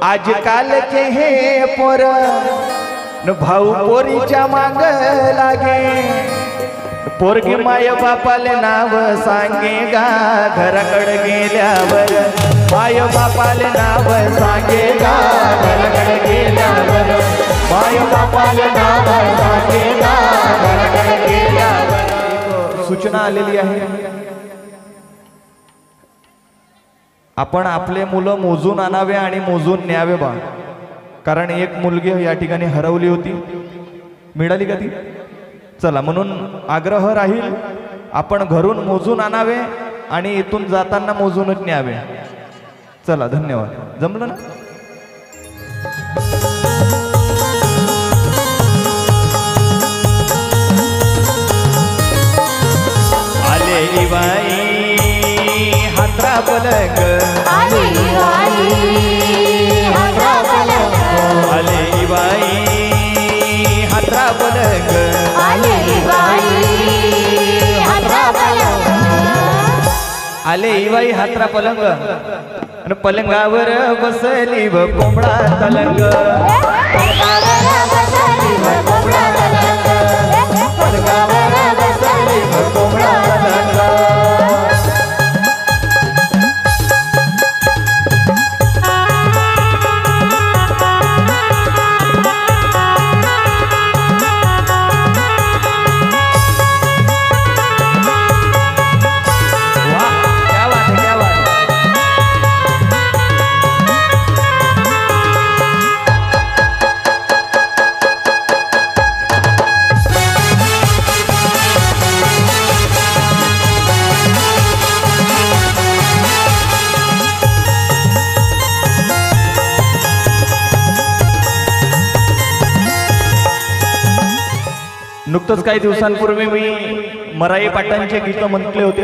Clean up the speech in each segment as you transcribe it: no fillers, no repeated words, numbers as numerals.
आजकालचे हे पोर भाऊ पोरीच्या माग लागे पोरगी माय बापाले नाव सांगे गा घराकडे गेल्यावर माय बापाले नाव सांगे गा घराकडे गेल्यावर माय बापाले नाव सांगे गा घराकडे गेल्यावर। सूचना आलेली आहे आपण आपले मुलं मोजून आणावे आणि मोजून न्यावे बा, कारण एक मुलगी या ठिकाणी हरवली होती, मिळाली का ती? चला म्हणून आग्रह राहील आपण घरून मोजून आणावे आणि इथून जाताना मोजूनच न्यावे। चला धन्यवाद। जमलं ना? आले बाई हात्रा पलंग आले बाई हात्रा पलंग आले बाई हात्रा पलंग आले बाई हात्रा पलंग आले बाई हात्रा पलंग आणि पलंगावर बसली व कोंबडा तलंग पलंगावर बसली व कोंबडा तलंग पलंगावर बसली व कोंबडा तलंग। नुकतंच काही दिवसांपूर्वी मी मराई पाटांचे गीत म्हटले होते।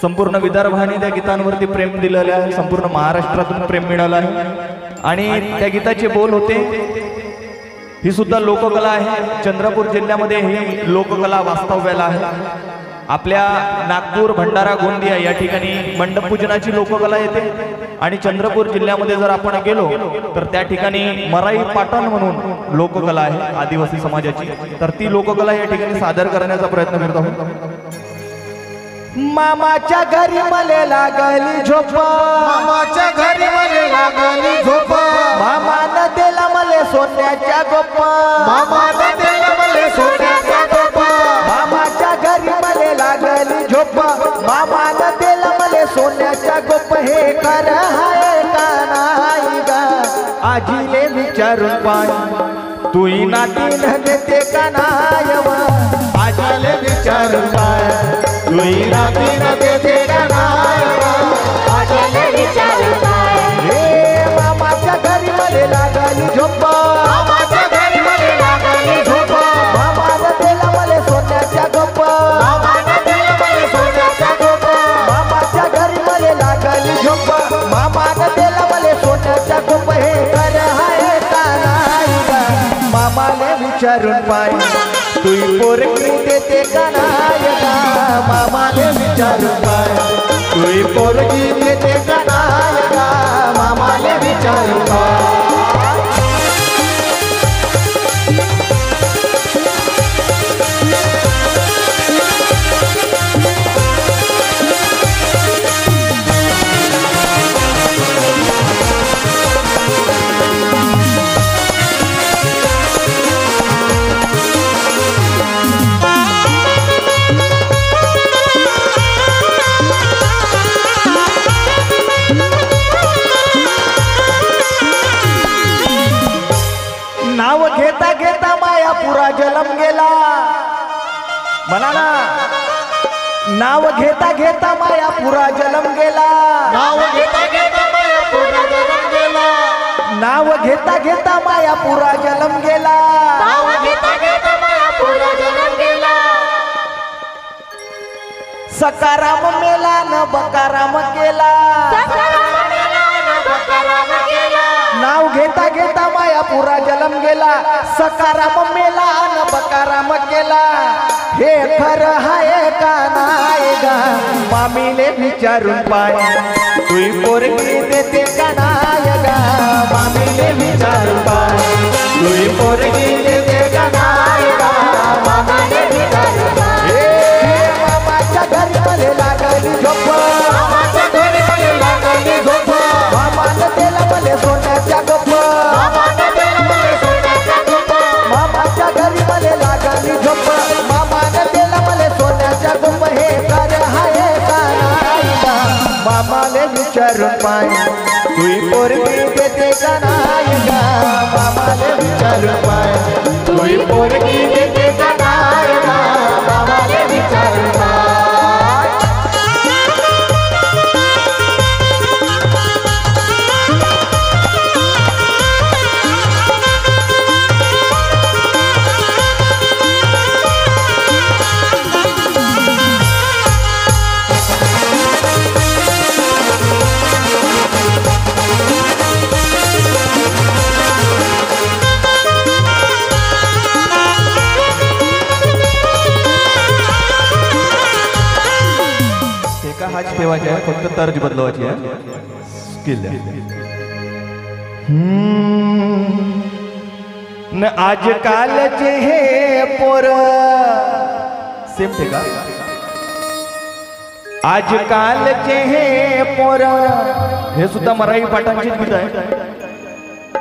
संपूर्ण विदर्भाने त्या गीतांवरती प्रेम दिलेलं आहे, संपूर्ण महाराष्ट्रातून प्रेम मिळालं आहे आणि त्या गीताचे बोल होते ही सुद्धा लोककला आहे। चंद्रपूर जिल्ह्यामध्ये ही लोककला वास्तव्याला आहे। आपल्या नागपूर भंडारा गोंदिया या ठिकाणी मंडप पूजनाची लोककला येते आणि चंद्रपूर जिल्ह्यामध्ये जर आपण गेलो तर त्या ठिकाणी मराई पाटण म्हणून लोककला आहे आदिवासी समाजाची, तर ती लोककला या ठिकाणी सादर करण्याचा प्रयत्न करत आहोत। मामाच्या घरी मले लागली झोप मामाच्या घरी मले लागली झोप मामानं दिला मले सोन्याच्या गोप मामानं दिला मले सोन्याच्या गोप मामाच्या घरी मले लागली झोप मामानं दिला मले सोन्याच्या गोप हे कर हाय का नाही गा आजीले विचारून पाय तुई नातीन देते का नाही वा आजीले विचारून पाय तुई नातीन देते का नाही वा आजीले विचारून पाय हे मामाच्या घरी मले लागली झोप मामाच्या घरी मले लागली झोप मामानं दिला मले सोन्याच्या गोप मामानं दिला मले सोन्याच्या गोप मामाच्या घरी मले लागली झोप मामानं दिला मले सोन्याच्या गोप हे कर हाय का नाही गा मामाने विचारून पाय तुई पोरगी देते का नाही गा मामाने विचारून पाय तुई पोरगी देते का नाही गा मामाने विचारून पाय नाव घेता घेता मायापुरा जलम गेला म्हणाला नाव घेता घेता मायापुरा जलम गेला नाव घेता घेता मायापुरा जलम गेला नाव घेता घेता मायापुरा जलम गेला नाव घेता घेता मायापुरा जलम गेला सकाराम मेला न बकाराम केला सकाराम गेला न बकाराम गेला नाव घेता घेता मायापुरा जलम गेला सकाराम मेला न बकाराम केला हे खरं हाय का नाही गा मामीले विचारून पाय तुई पोरगी देते का नाही गा पोरगी देते का नाही गा मामाले विचार पाय तुही पोरगी देते का नाही गा मामाले विचार पाय हाच ठेवायचे आहे फक्त तर्ज बदलवायची आहे स्किल न आजकालचे हे पोर सेम ठेका आजकालचे हे पोर हे सुद्धा मराठी पाठांचीच गीत आहे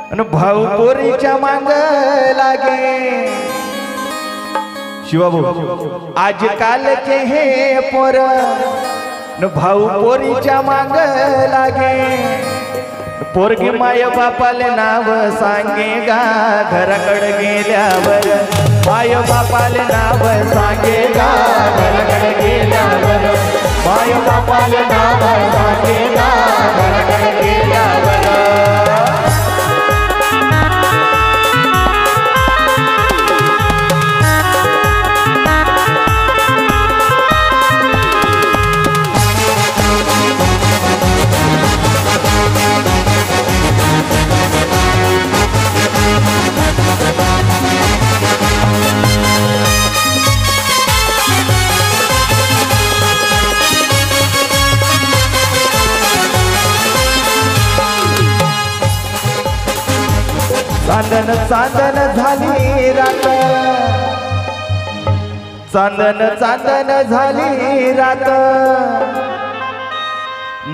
आणि भाऊ पोरीच्या मांग लागे शिवाभाऊ आजकालचे हे पोर न भाऊ पोरीच्या मांग लागे पोरगी माय बापाले नाव सांगे गा घराकडे गेल्यावर माय बापाले नाव सांगे गा घराकडे गेल्यावर माय बापाले नाव सांगे गा घराकडे गेल्यावर चांदन चांदन झाली रात चांदन चांदन झाली रात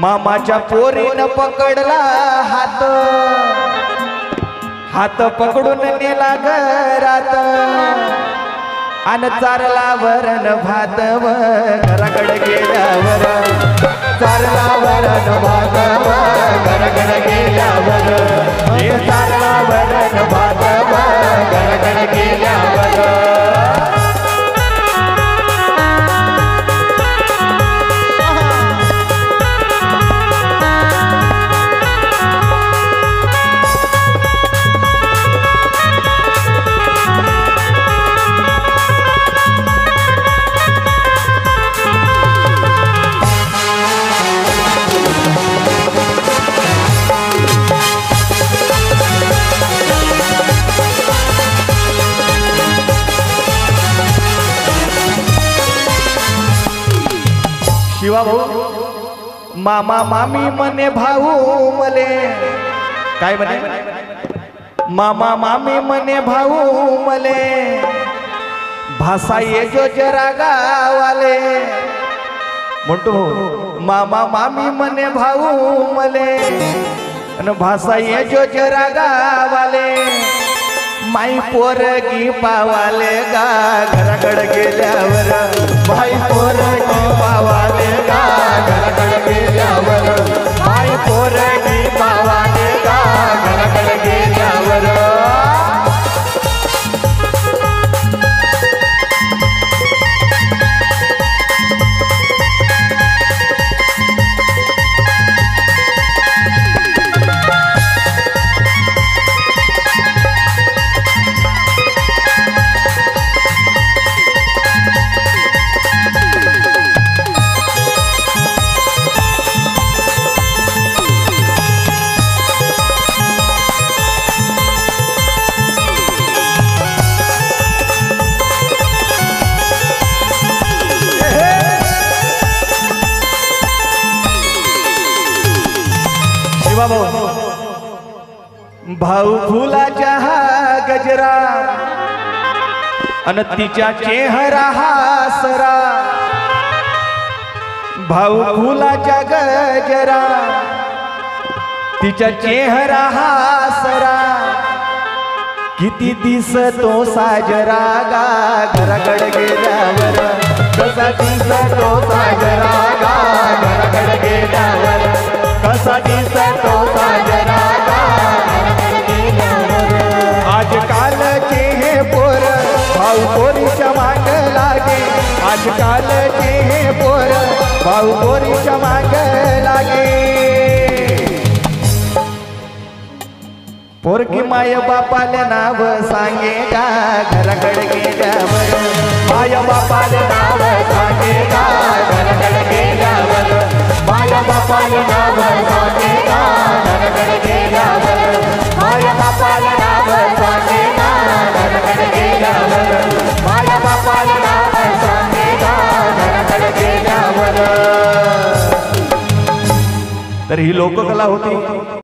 मामाच्या पोरीनं पकडला हात हात पकडून नेला घरात अन चारला वरण भात व घराकडे गेल्यावर चारला वरण भात व घराकडे गेल्यावर हे चारला वरण भात व घराकडे गेल्यावर शिवा भाऊ मामा मामी मने भाऊ मले काय म्हणे मामा मामी मने भाऊ मले भाषा ये जो जरा गावाले म्हणतो मामा मामी मने भाऊ मले अन भाषा ये जो जरा गावाले माई पोरगी पावाले गा घराकडे गेल्यावर माई पोरगी पावाले गा घराकडे गेल्यावर माई पोरगी पावाले गा घराकडे गेल्यावर भाऊ फुलाच्या हा गजरा अन तिच्या चेहरा हासरा भाऊ फुलाच्या गजरा तिच्या चेहरा हासरा किती दिसतो साजरा गा घराकडे गेल्यावर कसा दिसतो साजरा गा घराकडे गेल्यावर कसा दिसतो साजरा पोरकी माय बापाले नाव सांगे का घराकडे गेल्यावर माय बापाले नाव सांगे का घराकडे गेल्यावर माय बापाले नाव सांगे का घराकडे गेल्यावर माय बापाले नाव सांगे का घराकडे गेल्यावर माय बापाले नाव सांगे का घराकडे गेल्यावर. तर ही लोककला होती.